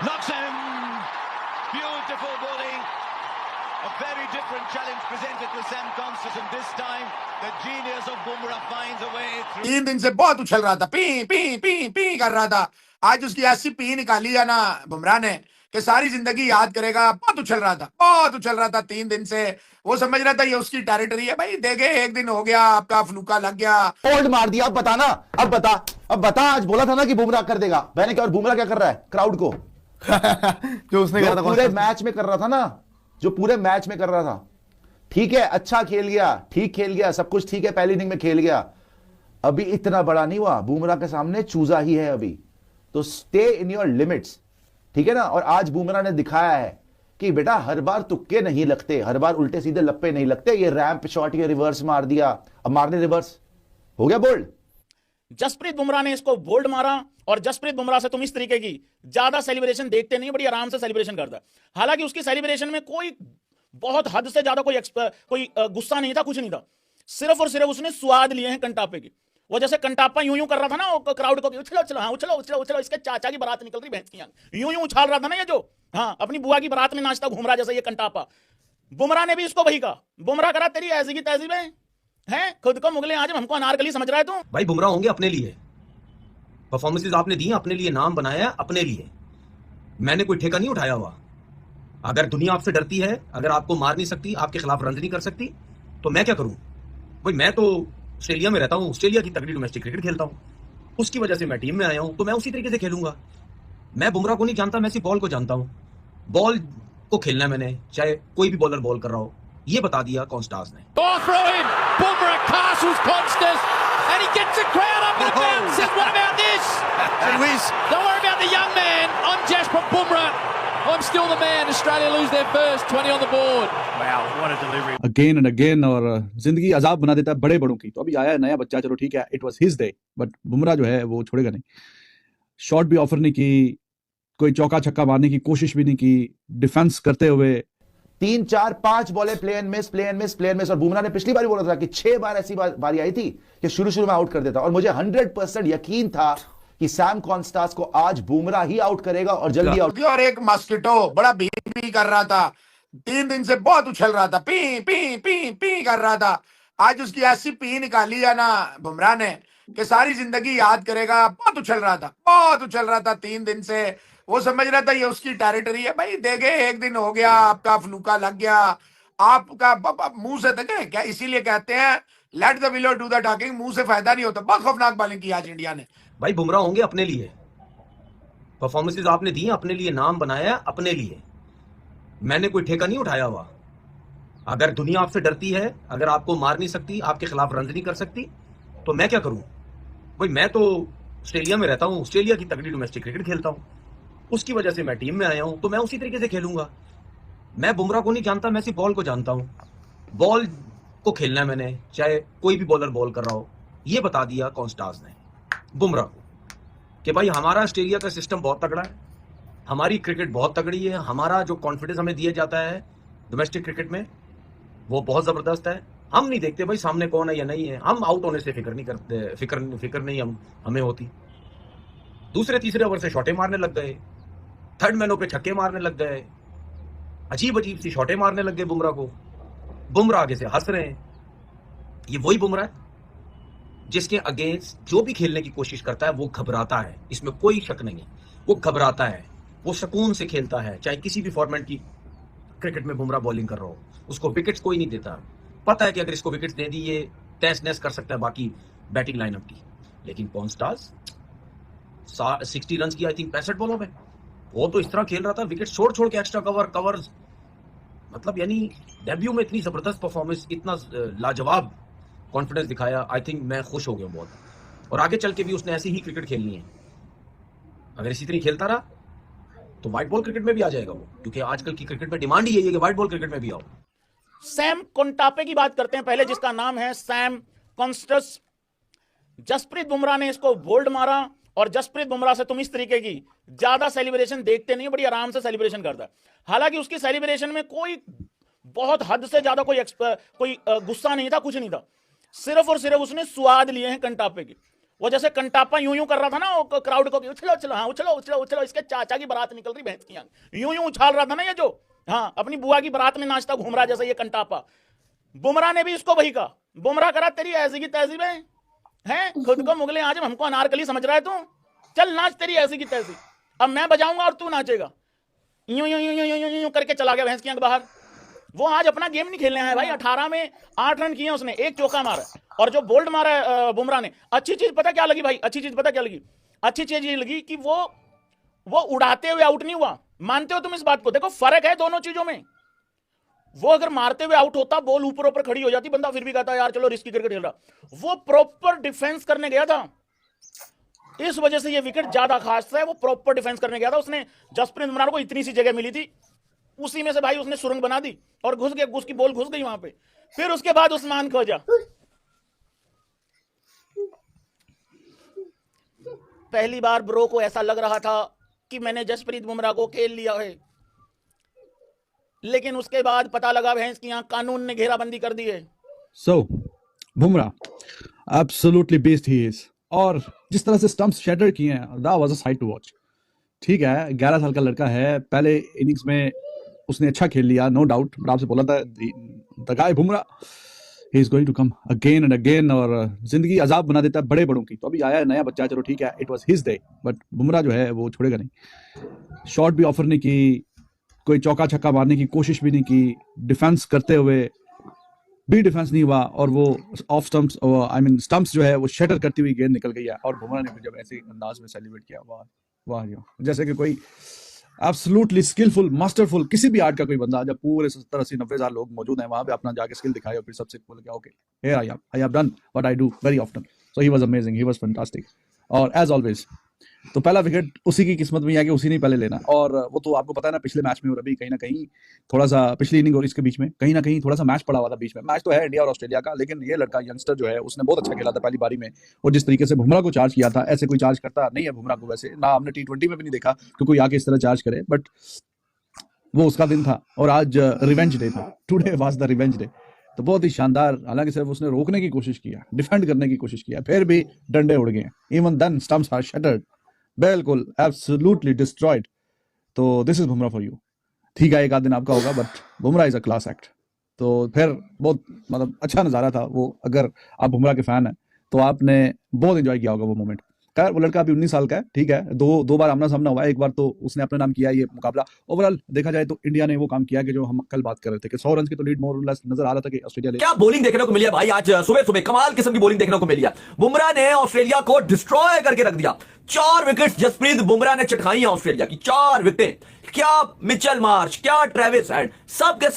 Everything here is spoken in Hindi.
Knocks him. Beautiful bowling. A very different challenge presented to Sam Constant, and this time the genius of Bumrah finds a way through. 3 दिन से बहुत उछल रहा था, पी पी पी पी कर रहा था। आज उसकी ऐसी पी निकाली है ना बुमराह ने कि सारी जिंदगी याद करेगा। बहुत उछल रहा था, बहुत उछल रहा था 3 दिन से। वो समझ रहा था ये उसकी टेरिटरी है। भाई देखे, एक दिन हो गया, आपका फ्लूका लग गया, बोल्ड मार दिया। अब बता ना, अब बता। आज बोला था ना कि बुमराह कर देगा, मैंने क्या। और बुमराह क्या कर रहा है क्राउड को जो उसने कहा था पूरे मैच में कर रहा था ना, जो पूरे मैच में कर रहा था। ठीक है, अच्छा खेल गया, ठीक खेल गया, सब कुछ ठीक है, पहली इनिंग में खेल गया। अभी इतना बड़ा नहीं हुआ, बुमराह के सामने चूजा ही है अभी। तो स्टे इन योर लिमिट्स, ठीक है ना। और आज बुमराह ने दिखाया है कि बेटा हर बार तुक्के नहीं लगते, हर बार उल्टे सीधे लप्पे नहीं लगते। ये रैंप शॉट, ये रिवर्स मार दिया, अब मारने रिवर्स हो गया बोल्ड। जसप्रीत बुमराह ने इसको बोल्ड मारा, और जसप्रीत बुमराह से तुम इस तरीके की ज्यादा सेलिब्रेशन देखते नहीं, बड़ी आराम से सेलिब्रेशन करता है। हालांकि उसकी सेलिब्रेशन में कोई बहुत हद से ज्यादा कोई गुस्सा नहीं था, कुछ नहीं था। सिर्फ और सिर्फ उसने स्वाद लिए हैं कंटापे की। वो जैसे कंटापा यूं यूं कर रहा था ना, क्राउड को उछलो उछलो, हाँ उछलो उछलो उछलो, इसके चाचा की बारात निकल रही भैंस की, यूं यूं उछाल रहा था ना ये जो, हाँ अपनी बुआ की बारात में नाचता घूम रहा जैसे ये कंटापा। बुमराह ने भी इसको वही कहा। बुमराह करा तेरी ऐसी की तहजीब है, खुद को मुगले आजम, हमको अनारकली समझ रहा है तू। भाई बुमराह होंगे अपने लिए, परफॉर्मेंसेस आपने दी अपने लिए, नाम बनाया अपने लिए। मैंने कोई ठेका नहीं उठाया हुआ। अगर दुनिया आपसे डरती है, अगर आपको मार नहीं सकती, आपके खिलाफ रन नहीं कर सकती, तो मैं क्या करूं भाई। मैं तो ऑस्ट्रेलिया में रहता हूं, ऑस्ट्रेलिया की तगड़ी डोमेस्टिक क्रिकेट खेलता हूं, उसकी वजह से मैं टीम में आया हूं, तो मैं उसी तरीके से खेलूंगा। मैं बुमराह को नहीं जानता, मैं सिर्फ बॉल को जानता हूं। बॉल को खेलना है मैंने, चाहे कोई भी बॉलर बॉल कर रहा हो। ये बता दिया कॉन्स्टार्स ने। Bumrah castles Constance, and he gets the crowd up in a bounce. Says, what about this? Don't worry about the young man. I'm Jasprit Bumrah. I'm still the man. Australia lose their first, 20 on the board. Wow, what a delivery. Again and again, और जिंदगी अजाब बना देता है बड़े बड़ों की। तो अभी आया है नया बच्चा, चलो ठीक है, it was his day, but Bumrah जो है वो छोड़ेगा नहीं। शॉट भी ऑफर नहीं की, कोई चौका छक्का मारने की कोशिश भी नहीं की, डिफेंस करते हुए 3 4 5 balls play and miss, play and miss, play and miss. और बुमराह ने पिछली बार बोला था कि 6 बार ऐसी बारी आई थी कि शुरू में आउट कर देता। और मुझे 100% यकीन था कि सैम कॉन्स्टार्स को आज बुमराह ही आउट करेगा, और जल्दी आउट। और एक मस्किटो बड़ा भी कर रहा था। 3 दिन से बहुत उछल रहा था, पी पी पी पी कर रहा था। आज उसकी ऐसी पी निकाली है ना बुमराह ने कि सारी जिंदगी याद करेगा। बहुत उछल रहा था, बहुत उछल रहा था 3 दिन से। वो समझ रहा था ये उसकी टेरिटरी है। भाई देखे, एक दिन हो गया, आपका फ्लूका लग गया, आपका मुंह से देखे क्या। इसीलिए कहते हैं let the willow do the talking. मुंह से फायदा नहीं होता। बहुत खौफनाक बॉलिंग की आज इंडिया ने। भाई बुमराह होंगे अपने लिए, परफॉर्मेंसेस आपने दी अपने लिए, नाम बनाया अपने लिए। मैंने कोई ठेका नहीं उठाया हुआ। अगर दुनिया आपसे डरती है, अगर आपको मार नहीं सकती, आपके खिलाफ रन नहीं कर सकती, तो मैं क्या करूं भाई। मैं तो ऑस्ट्रेलिया में रहता हूं, ऑस्ट्रेलिया की तगड़ी डोमेस्टिक क्रिकेट खेलता हूं, उसकी वजह से मैं टीम में आया हूं, तो मैं उसी तरीके से खेलूंगा। मैं बुमराह को नहीं जानता, मैं सिर्फ बॉल को जानता हूं। बॉल को खेलना है मैंने, चाहे कोई भी बॉलर बॉल कर रहा हो। ये बता दिया कॉन्स्टार्स ने बुमराह को कि भाई हमारा ऑस्ट्रेलिया का सिस्टम बहुत तगड़ा है, हमारी क्रिकेट बहुत तगड़ी है, हमारा जो कॉन्फिडेंस हमें दिया जाता है डोमेस्टिक क्रिकेट में वो बहुत जबरदस्त है। हम नहीं देखते भाई सामने कौन है या नहीं है, हम आउट होने से फिक्र नहीं करते, फिक्र नहीं हमें होती। दूसरे तीसरे ओवर से शॉटे मारने लग गए, थर्ड मैनों पे छक्के मारने लग गए, अजीब सी शॉटे मारने लग गए बुमराह को। बुमराह आगे से हंस रहे हैं। ये वही बुमराह है जिसके अगेंस्ट जो भी खेलने की कोशिश करता है वो घबराता है, इसमें कोई शक नहीं है। वो घबराता है, वो सुकून से खेलता है। चाहे किसी भी फॉर्मेट की क्रिकेट में बुमराह बॉलिंग कर रहा हो, उसको विकेट्स कोई नहीं देता। पता है कि अगर इसको विकेट्स दे दी ये तहस नहस कर सकता है बाकी बैटिंग लाइनअप की। लेकिन कॉन्स्टार्स 60 रन की आई थिंक 65 बॉलों में, वो तो इस तरह खेल रहा था, विकेट छोड़ के एक्स्ट्रा कवर्स, मतलब यानी डेब्यू में इतनी जबरदस्त परफॉर्मेंस, इतना लाजवाब कॉन्फिडेंस दिखाया। आई थिंक मैं खुश हो गया बहुत, और आगे चल के भी उसने ऐसी ही क्रिकेट खेलनी है। अगर इसी तरह खेलता रहा तो व्हाइट बॉल क्रिकेट में भी आ जाएगा वो, क्योंकि आजकल की क्रिकेट में डिमांड ही यही है कि व्हाइट बॉल क्रिकेट में भी आओ। सैम कोंटापे की बात करते हैं पहले, जिसका नाम है सैम कॉन्स्टस। जसप्रीत बुमराह ने इसको बोल्ड मारा, और जसप्रीत बुमराह से तुम इस तरीके की ज्यादा सेलिब्रेशन देखते नहीं, बड़ी आराम से सेलिब्रेशन करता है। हालांकि उसकी सेलिब्रेशन में कोई बहुत हद से ज्यादा कोई गुस्सा नहीं था, कुछ नहीं था। सिर्फ और सिर्फ उसने स्वाद लिए हैं कंटापे की। वो जैसे कंटापा यूं यूं कर रहा था ना, वो क्राउड को उछलो उछलो, हाँ उछलो उछलो उछलो, इसके चाचा की बारात निकल रही भैंस की आंख, यूं यूं उछाल रहा था ना ये जो, हाँ अपनी बुआ की बारात में नाचता घूम रहा जैसे ये कंटापा। बुमराह ने भी इसको वही कहा, बुमराह करा तेरी ऐसी की तैसी में हैं, खुद को मुगले आजम हमको अनारकली समझ रहा है तू, चल नाच तेरी ऐसी की तैसी, अब मैं बजाऊंगा और तू नाचेगा। यूं यूं यूं यूं यूं यूं करके चला गया भैंस की आंख बाहर। वो आज अपना गेम नहीं खेलने आया भाई, 18 में 8 रन किए उसने, एक चौका मारा, और जो बोल्ड मारा है बुमराह ने। अच्छी चीज पता क्या लगी भाई, अच्छी चीज पता क्या लगी, अच्छी चीज ये लगी कि वो उड़ाते हुए आउट नहीं हुआ। मानते हो तुम इस बात को? देखो फर्क है दोनों चीजों में। वो अगर मारते हुए आउट होता, बॉल ऊपर ऊपर खड़ी हो जाती, बंदा फिर भी कहता यार चलो रिस्की क्रिकेट खेल रहा। वो प्रॉपर डिफेंस करने गया था, इस वजह से ये विकेट ज्यादा खास है। वो प्रॉपर डिफेंस करने गया था, उसने जसप्रीत बुमराह को इतनी सी जगह मिली थी, उसी में से भाई उसने सुरंग बना दी और घुस गया, उसकी बॉल घुस गई वहां पे। फिर उसके बाद उस्मान खोजा, पहली बार ब्रो को ऐसा लग रहा था कि मैंने जसप्रीत बुमराह को खेल लिया है, लेकिन उसके बाद पता लगा भैंस की आंख कानून ने घेराबंदी कर दी है। So Bumrah absolutely best he is, और जिस तरह से स्टंप्स शैटर किए हैं, that was a sight to watch. ठीक है, 11 साल का लड़का है, पहले इनिंग्स में उसने अच्छा खेल लिया, नो डाउट, बट आपसे बोला था the guy Bumrah he is going to come again and again, और जिंदगी अजाब बना देता है बड़े बड़ों की। तो अभी आया है नया बच्चा, चलो ठीक है, it was his day, but Bumrah जो है वो छोड़ेगा नहीं। शॉट भी ऑफर नहीं की, कोई चौका छक्का मारने की कोशिश भी नहीं की, डिफेंस करते हुए भी डिफेंस नहीं हुआ, और वो of stumps, I mean stumps जो है वो शटर करती हुई गेंद निकल गई है, और बुमराह ने जब ऐसे अंदाज में सेलिब्रेट किया, वाह वाह, जैसे कि कोई एब्सोल्युटली स्किलफुल मास्टरफुल किसी भी आर्ट का कोई बंदा, जब पूरे 70-80-90,000 लोग मौजूद हैं वहां पे अपना जाके स्किल दिखाए और फिर सबसे बोल गया okay here I have done what I do very often. So he was amazing, he was fantastic, और एज ऑलवेज तो पहला विकेट उसी की किस्मत में है कि उसी ने पहले लेना, और वो तो आपको पता है ना, पिछले मैच में और अभी कहीं ना कहीं थोड़ा सा, पिछली इनिंग और इसके बीच में कहीं ना कहीं थोड़ा सा मैच पड़ा हुआ था बीच में। मैच तो है इंडिया और ऑस्ट्रेलिया का, लेकिन ये लड़का यंगस्टर जो है उसने बहुत अच्छा खेला था पहली बारी में, और जिस तरीके से बुमराह को चार्ज किया था, ऐसे कोई चार्ज करता नहीं है बुमराह को, वैसे ना हमने T20 में भी नहीं देखा कि कोई आके इस तरह चार्ज करे, बट वो उसका दिन था, और आज रिवेंज डे था, today was the revenge day. तो बहुत ही शानदार, हालांकि सिर्फ उसने रोकने की कोशिश किया, डिफेंड करने की कोशिश किया, फिर भी डंडे उड़ गए, even then stumps are shattered, बिल्कुल एब्सोल्युटली डिस्ट्रॉयड। तो this is Bumrah for you. ठीक है, एक आध दिन आपका होगा, but Bumrah is a class act. तो फिर बहुत मतलब अच्छा नज़ारा था वो, अगर आप बुमराह के फैन हैं तो आपने बहुत एंजॉय किया होगा वो मोमेंट। खैर वो लड़का अभी 19 साल का है, ठीक है, दो बार आमना सामना हुआ है, एक बार तो उसने अपने नाम किया ये मुकाबला। ओवरऑल देखा जाए तो इंडिया ने वो काम किया कि जो हम कल बात कर रहे थे कि 100 रन की तो लीड मोर और लेस नजर आ रहा था कि ऑस्ट्रेलिया ले। क्या बॉलिंग देखने को मिली है भाई, आज सुबह सुबह कमाल किस्म की बॉलिंग देखने को मिली है। बुमराह ने ऑस्ट्रेलिया को डिस्ट्रॉय करके रख दिया, 4 विकेट जसप्रीत बुमराह ने चटकाई है ऑस्ट्रेलिया की, 4 विकेट। क्या मिचेल मार्श, क्या ट्रेविस हेड, सबके